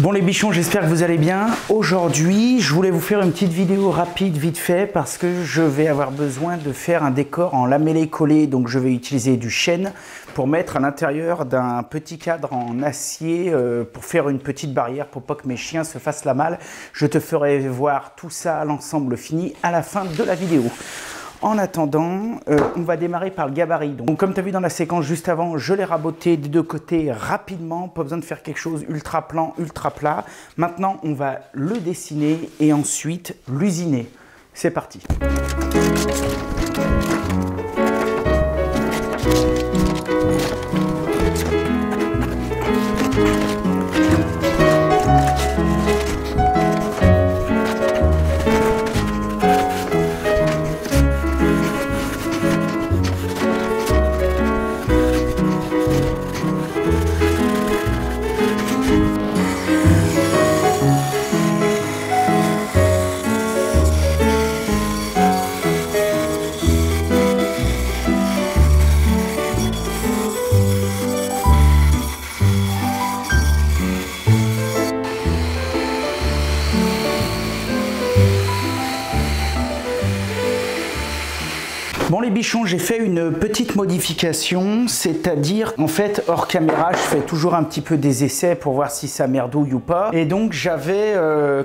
Bon les bichons, j'espère que vous allez bien. Aujourd'hui, je voulais vous faire une petite vidéo rapide, vite fait, parce que je vais avoir besoin de faire un décor en lamellé-collé. Donc je vais utiliser du chêne pour mettre à l'intérieur d'un petit cadre en acier pour faire une petite barrière pour pas que mes chiens se fassent la malle. Je te ferai voir tout ça, l'ensemble fini, à la fin de la vidéo. En attendant, on va démarrer par le gabarit. Donc, comme tu as vu dans la séquence juste avant, je l'ai raboté des deux côtés rapidement. Pas besoin de faire quelque chose ultra plan, ultra plat. Maintenant, on va le dessiner et ensuite l'usiner. C'est parti. Bon les bichons, j'ai fait une petite modification, c'est-à-dire en fait hors caméra je fais toujours un petit peu des essais pour voir si ça merdouille ou pas, et donc j'avais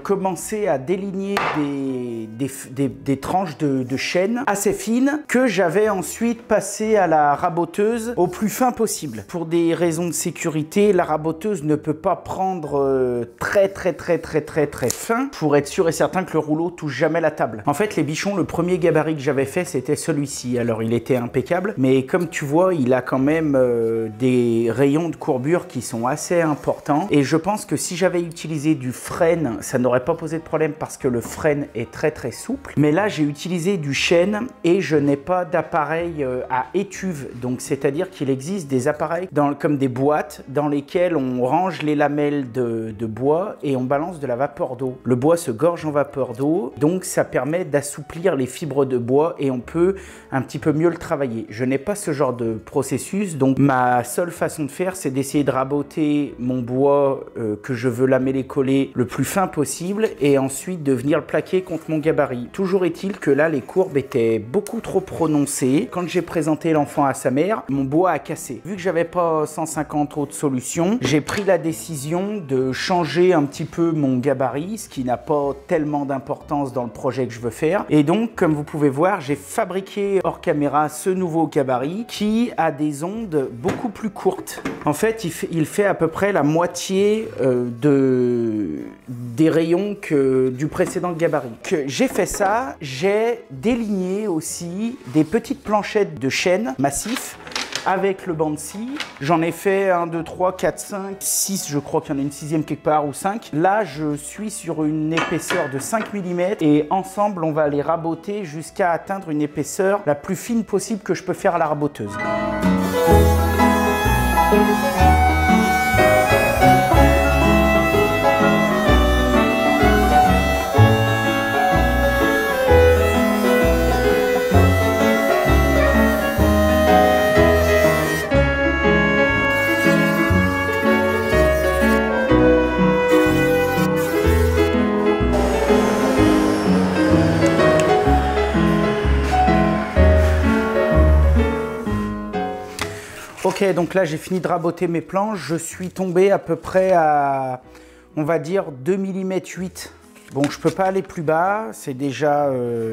commencé à déligner des tranches de chêne assez fines que j'avais ensuite passé à la raboteuse au plus fin possible. Pour des raisons de sécurité, la raboteuse ne peut pas prendre très fin pour être sûr et certain que le rouleau touche jamais la table. En fait les bichons, le premier gabarit que j'avais fait c'était celui-ci. Alors il était impeccable, mais comme tu vois il a quand même des rayons de courbure qui sont assez importants, et je pense que si j'avais utilisé du frêne ça n'aurait pas posé de problème parce que le frêne est très souple, mais là j'ai utilisé du chêne et je n'ai pas d'appareil à étuve, donc c'est à dire qu'il existe des appareils comme des boîtes dans lesquelles on range les lamelles de bois et on balance de la vapeur d'eau. Le bois se gorge en vapeur d'eau, donc ça permet d'assouplir les fibres de bois et on peut un petit peu mieux le travailler. Je n'ai pas ce genre de processus, donc ma seule façon de faire c'est d'essayer de raboter mon bois que je veux lameller coller le plus fin possible et ensuite de venir le plaquer contre mon gabarit. Toujours est-il que là les courbes étaient beaucoup trop prononcées. Quand j'ai présenté l'enfant à sa mère, mon bois a cassé. Vu que j'avais pas 150 autres solutions, j'ai pris la décision de changer un petit peu mon gabarit, ce qui n'a pas tellement d'importance dans le projet que je veux faire. Et donc comme vous pouvez voir, j'ai fabriqué hors caméra ce nouveau gabarit qui a des ondes beaucoup plus courtes. En fait, il fait à peu près la moitié des rayons du précédent gabarit. J'ai fait ça, j'ai déligné aussi des petites planchettes de chêne massif avec le banc de scie. J'en ai fait 1, 2, 3, 4, 5, 6, je crois qu'il y en a une sixième quelque part, ou 5. Là, je suis sur une épaisseur de 5 mm et ensemble, on va les raboter jusqu'à atteindre une épaisseur la plus fine possible que je peux faire à la raboteuse. Ok, donc là j'ai fini de raboter mes planches, je suis tombé à peu près à, on va dire, 2 mm 8. Bon, je peux pas aller plus bas, c'est déjà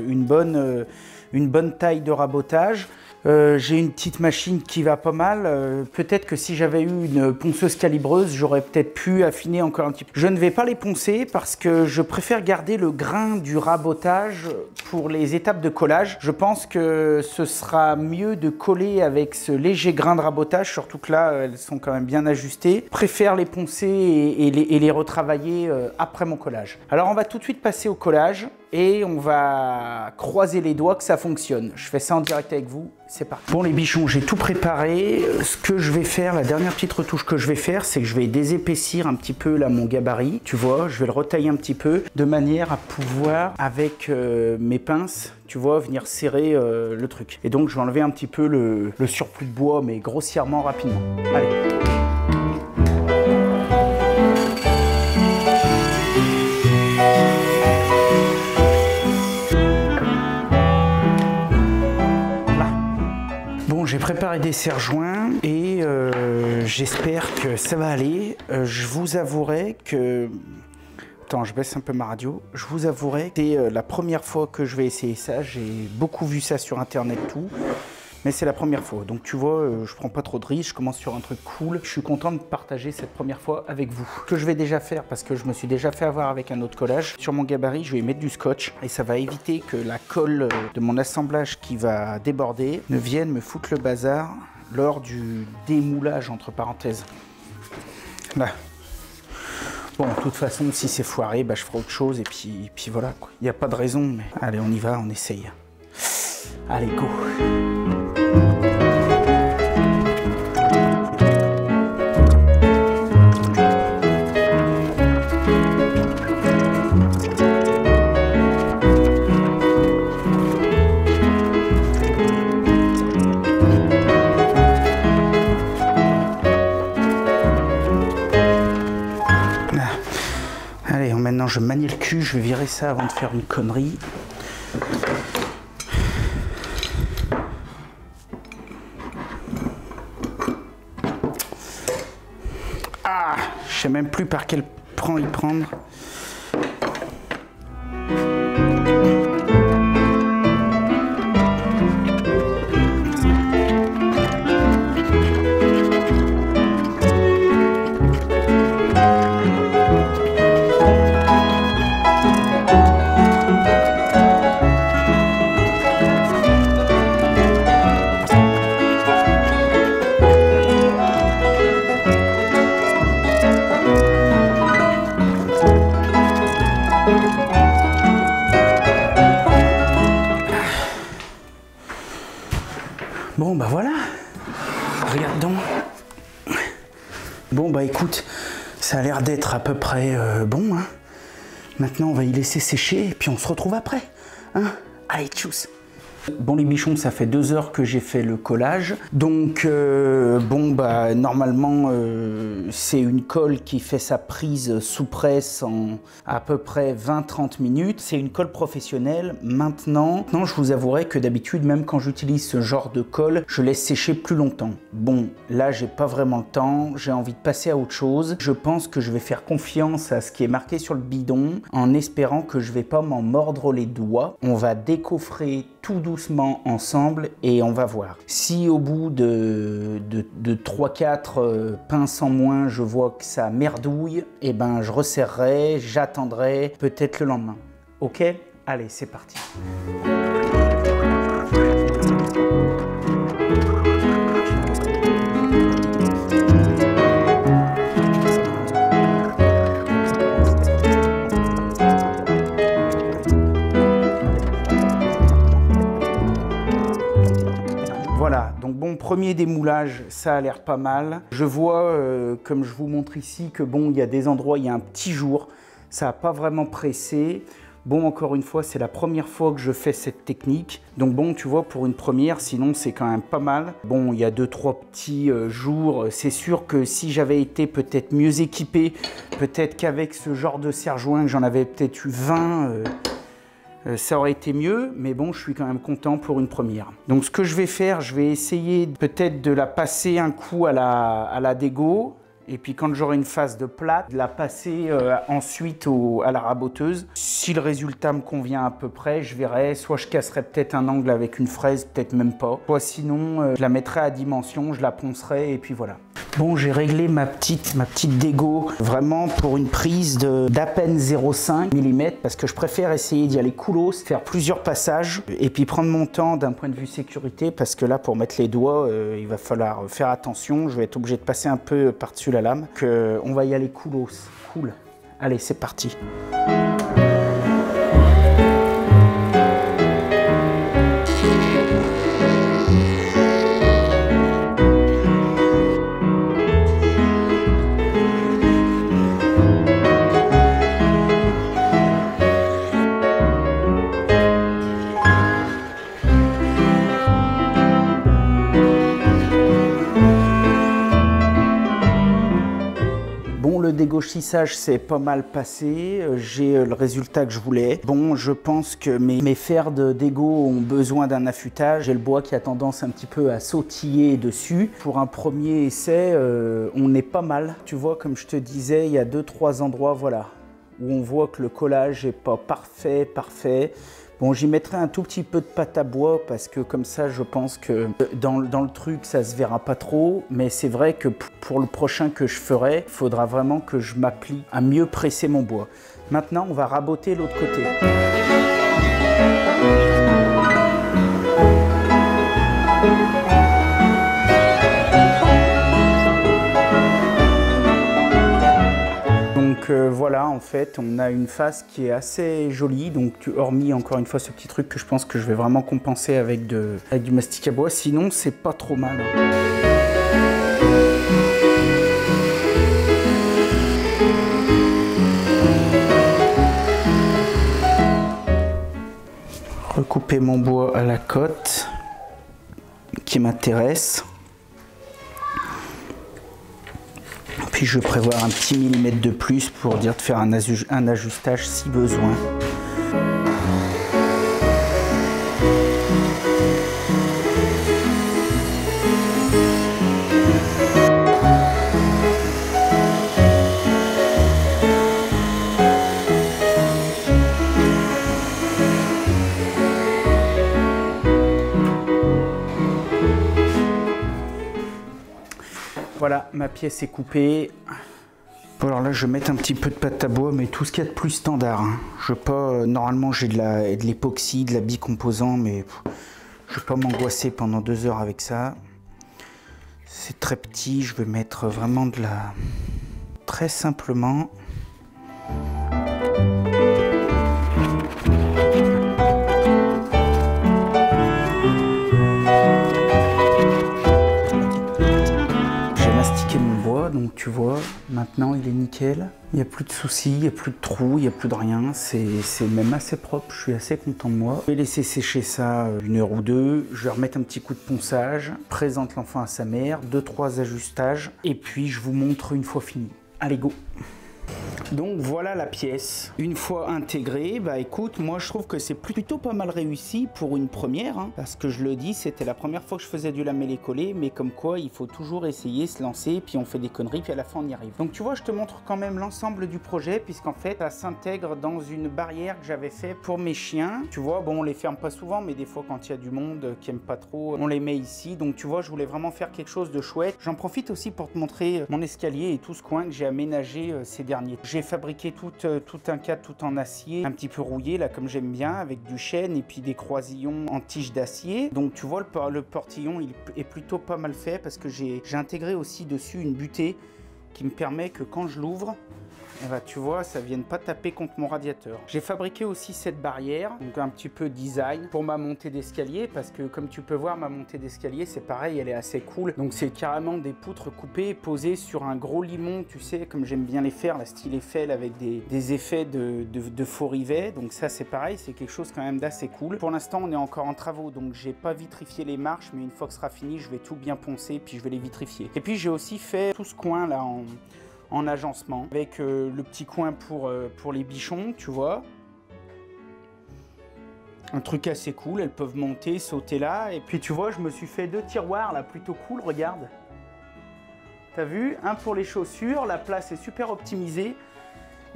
une bonne taille de rabotage. J'ai une petite machine qui va pas mal. Peut-être que si j'avais eu une ponceuse calibreuse, j'aurais peut-être pu affiner encore un petit peu. Je ne vais pas les poncer parce que je préfère garder le grain du rabotage pour les étapes de collage. Je pense que ce sera mieux de coller avec ce léger grain de rabotage, surtout que là, elles sont quand même bien ajustées. Je préfère les poncer et les retravailler après mon collage. Alors, on va tout de suite passer au collage et on va croiser les doigts que ça fonctionne. Je fais ça en direct avec vous. C'est parti. Bon les bichons, j'ai tout préparé. Ce que je vais faire, la dernière petite retouche que je vais faire, c'est que je vais désépaissir un petit peu là mon gabarit. Tu vois, je vais le retailler un petit peu de manière à pouvoir, avec mes pinces, tu vois, venir serrer le truc. Et donc je vais enlever un petit peu le surplus de bois, mais grossièrement, rapidement. Allez. préparer des serre-joints et j'espère que ça va aller. Je vous avouerai que... Attends, je baisse un peu ma radio. Je vous avouerai que c'est la première fois que je vais essayer ça. J'ai beaucoup vu ça sur internet tout. Mais c'est la première fois. Donc tu vois, je prends pas trop de risques. Je commence sur un truc cool. Je suis content de partager cette première fois avec vous. Ce que je vais déjà faire, parce que je me suis déjà fait avoir avec un autre collage. Sur mon gabarit, je vais mettre du scotch. Et ça va éviter que la colle de mon assemblage qui va déborder ne vienne me foutre le bazar lors du démoulage, entre parenthèses. Là. Bon, de toute façon, si c'est foiré, bah, je ferai autre chose et puis voilà. Il n'y a pas de raison, mais allez, on y va, on essaye. Allez, go! Allez, maintenant je manie le cul, je vais virer ça avant de faire une connerie. Ah, je sais même plus par quel pran y prendre. Bon bah voilà, regarde donc. Bon bah écoute, ça a l'air d'être à peu près bon. Hein. Maintenant on va y laisser sécher et puis on se retrouve après. Hein. Allez, tchuss. Bon les bichons, ça fait 2 heures que j'ai fait le collage. Donc bon bah normalement c'est une colle qui fait sa prise sous presse en à peu près 20-30 minutes. C'est une colle professionnelle. Maintenant, je vous avouerai que d'habitude, même quand j'utilise ce genre de colle, je laisse sécher plus longtemps. Bon, là j'ai pas vraiment le temps, j'ai envie de passer à autre chose. Je pense que je vais faire confiance à ce qui est marqué sur le bidon en espérant que je vais pas m'en mordre les doigts. On va décoffrer tout doucement ensemble et on va voir. Si au bout de 3-4 pinces en moins, je vois que ça merdouille, et ben je resserrerai, j'attendrai peut-être le lendemain. Ok? Allez, c'est parti. Voilà, donc bon, premier démoulage, ça a l'air pas mal. Je vois, comme je vous montre ici, que bon, il y a des endroits, il y a un petit jour, ça n'a pas vraiment pressé. Bon, encore une fois, c'est la première fois que je fais cette technique. Donc bon, tu vois, pour une première, sinon c'est quand même pas mal. Bon, il y a 2-3 petits jours. C'est sûr que si j'avais été peut-être mieux équipé, peut-être qu'avec ce genre de serre-joint, que j'en avais peut-être eu 20... ça aurait été mieux, mais bon, je suis quand même content pour une première. Donc ce que je vais faire, je vais essayer peut-être de la passer un coup à la dégo, et puis quand j'aurai une phase de plate, de la passer ensuite à la raboteuse. Si le résultat me convient à peu près, je verrai, soit je casserai peut-être un angle avec une fraise, peut-être même pas. Soit sinon, je la mettrai à dimension, je la poncerai, et puis voilà. Bon, j'ai réglé ma petite dégo vraiment pour une prise d'à peine 0,5 mm parce que je préfère essayer d'y aller coolos, faire plusieurs passages et puis prendre mon temps d'un point de vue sécurité parce que là, pour mettre les doigts, il va falloir faire attention. Je vais être obligé de passer un peu par-dessus la lame. On va y aller coolos. Cool. Allez, c'est parti. blanchissage s'est pas mal passé, j'ai le résultat que je voulais. Bon, je pense que mes fers d'égo ont besoin d'un affûtage. J'ai le bois qui a tendance un petit peu à sautiller dessus. Pour un premier essai, on est pas mal. Tu vois, comme je te disais, il y a 2-3 endroits, voilà, où on voit que le collage n'est pas parfait. Bon, j'y mettrai un tout petit peu de pâte à bois parce que comme ça, je pense que dans le truc, ça se verra pas trop. Mais c'est vrai que pour le prochain que je ferai, il faudra vraiment que je m'applique à mieux presser mon bois. Maintenant, on va raboter l'autre côté. Voilà, en fait, on a une face qui est assez jolie. Donc, hormis encore une fois ce petit truc que je pense que je vais vraiment compenser avec du mastic à bois. Sinon, c'est pas trop mal. Recouper mon bois à la cote qui m'intéresse. Puis je vais prévoir un petit millimètre de plus pour dire de faire un ajustage si besoin. Voilà, ma pièce est coupée. Bon, alors là, je vais mettre un petit peu de pâte à bois, mais tout ce qu'il y a de plus standard. Hein. Je veux pas, normalement, j'ai de l'époxy, de la bicomposant, mais je ne vais pas m'angoisser pendant 2 heures avec ça. C'est très petit, je vais mettre vraiment de la... très simplement. Donc tu vois, maintenant il est nickel, il n'y a plus de soucis, il n'y a plus de trous, il n'y a plus de rien, c'est même assez propre, je suis assez content de moi. Je vais laisser sécher ça 1 heure ou 2, je vais remettre un petit coup de ponçage, présente l'enfant à sa mère, 2-3 ajustages, et puis je vous montre une fois fini. Allez go! Donc voilà la pièce. Une fois intégrée, bah écoute, moi je trouve que c'est plutôt pas mal réussi pour une première, hein, parce que je le dis, c'était la première fois que je faisais du lamellé-collé, mais comme quoi il faut toujours essayer, se lancer, puis on fait des conneries, puis à la fin on y arrive. Donc tu vois, je te montre quand même l'ensemble du projet, puisqu'en fait ça s'intègre dans une barrière que j'avais fait pour mes chiens. Tu vois, bon, on les ferme pas souvent, mais des fois quand il y a du monde qui aime pas trop, on les met ici. Donc tu vois, je voulais vraiment faire quelque chose de chouette. J'en profite aussi pour te montrer mon escalier et tout ce coin que j'ai aménagé ces derniers. J'ai fabriqué tout un cadre tout en acier, un petit peu rouillé là comme j'aime bien, avec du chêne et puis des croisillons en tige d'acier. Donc tu vois, le portillon il est plutôt pas mal fait parce que j'ai intégré aussi dessus une butée qui me permet que quand je l'ouvre, eh ben, tu vois, ça ne vienne pas taper contre mon radiateur. J'ai fabriqué aussi cette barrière, donc un petit peu design pour ma montée d'escalier, parce que comme tu peux voir, ma montée d'escalier, c'est pareil, elle est assez cool. Donc c'est carrément des poutres coupées, posées sur un gros limon, tu sais, comme j'aime bien les faire, la style Eiffel, avec des effets de faux rivets. Donc ça, c'est pareil, c'est quelque chose quand même d'assez cool. Pour l'instant, on est encore en travaux, donc j'ai pas vitrifié les marches, mais une fois que ce sera fini, je vais tout bien poncer, puis je vais les vitrifier. Et puis j'ai aussi fait tout ce coin là en agencement, avec le petit coin pour les bichons, tu vois. Un truc assez cool, elles peuvent monter, sauter là. Et puis tu vois, je me suis fait 2 tiroirs là, plutôt cool, regarde. T'as vu? Un pour les chaussures, la place est super optimisée.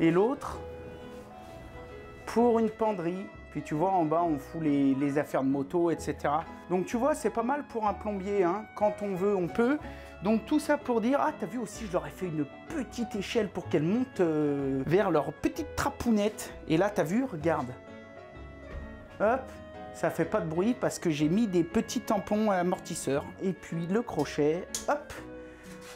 Et l'autre pour une penderie. Puis tu vois, en bas, on fout les affaires de moto, etc. Donc tu vois, c'est pas mal pour un plombier, hein. Quand on veut, on peut. Donc tout ça pour dire, ah t'as vu aussi, je leur ai fait une petite échelle pour qu'elles montent vers leur petite trapounette. Et là, t'as vu, regarde. Hop, ça fait pas de bruit parce que j'ai mis des petits tampons amortisseurs. Et puis le crochet, hop.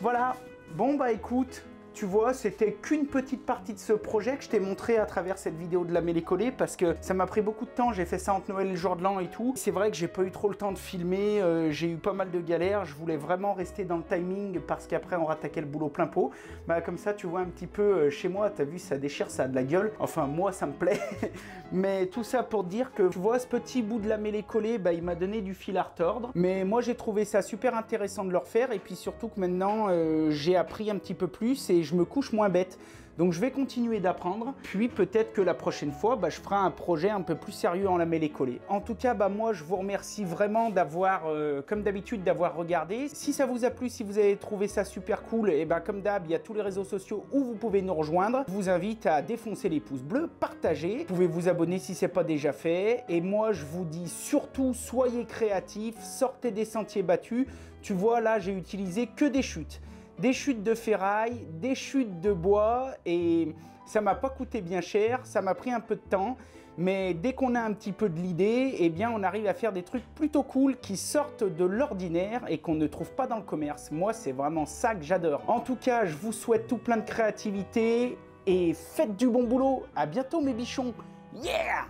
Voilà, bon bah écoute, tu vois, c'était qu'une petite partie de ce projet que je t'ai montré à travers cette vidéo de lamellé-collé parce que ça m'a pris beaucoup de temps, j'ai fait ça entre Noël et le jour de l'an et tout. C'est vrai que j'ai pas eu trop le temps de filmer, j'ai eu pas mal de galères, je voulais vraiment rester dans le timing parce qu'après on rattaquait le boulot plein pot. Bah comme ça tu vois un petit peu chez moi, t'as vu, ça déchire, ça a de la gueule. Enfin moi ça me plaît, mais tout ça pour dire que tu vois ce petit bout de lamellé-collé, bah il m'a donné du fil à retordre. Mais moi j'ai trouvé ça super intéressant de le refaire et puis surtout que maintenant j'ai appris un petit peu plus et je me couche moins bête. Donc je vais continuer d'apprendre, puis peut-être que la prochaine fois, je ferai un projet un peu plus sérieux en lamellé-collé. En tout cas, moi je vous remercie vraiment d'avoir, comme d'habitude, d'avoir regardé. Si ça vous a plu, si vous avez trouvé ça super cool, et comme d'hab, il y a tous les réseaux sociaux où vous pouvez nous rejoindre. Je vous invite à défoncer les pouces bleus, partager. Vous pouvez vous abonner si ce n'est pas déjà fait. Et moi, je vous dis surtout, soyez créatifs, sortez des sentiers battus. Tu vois, là, j'ai utilisé que des chutes. Des chutes de ferraille, des chutes de bois, et ça m'a pas coûté bien cher, ça m'a pris un peu de temps, mais dès qu'on a un petit peu de l'idée, eh bien on arrive à faire des trucs plutôt cool qui sortent de l'ordinaire et qu'on ne trouve pas dans le commerce. Moi, c'est vraiment ça que j'adore. En tout cas, je vous souhaite tout plein de créativité et faites du bon boulot. À bientôt mes bichons. Yeah!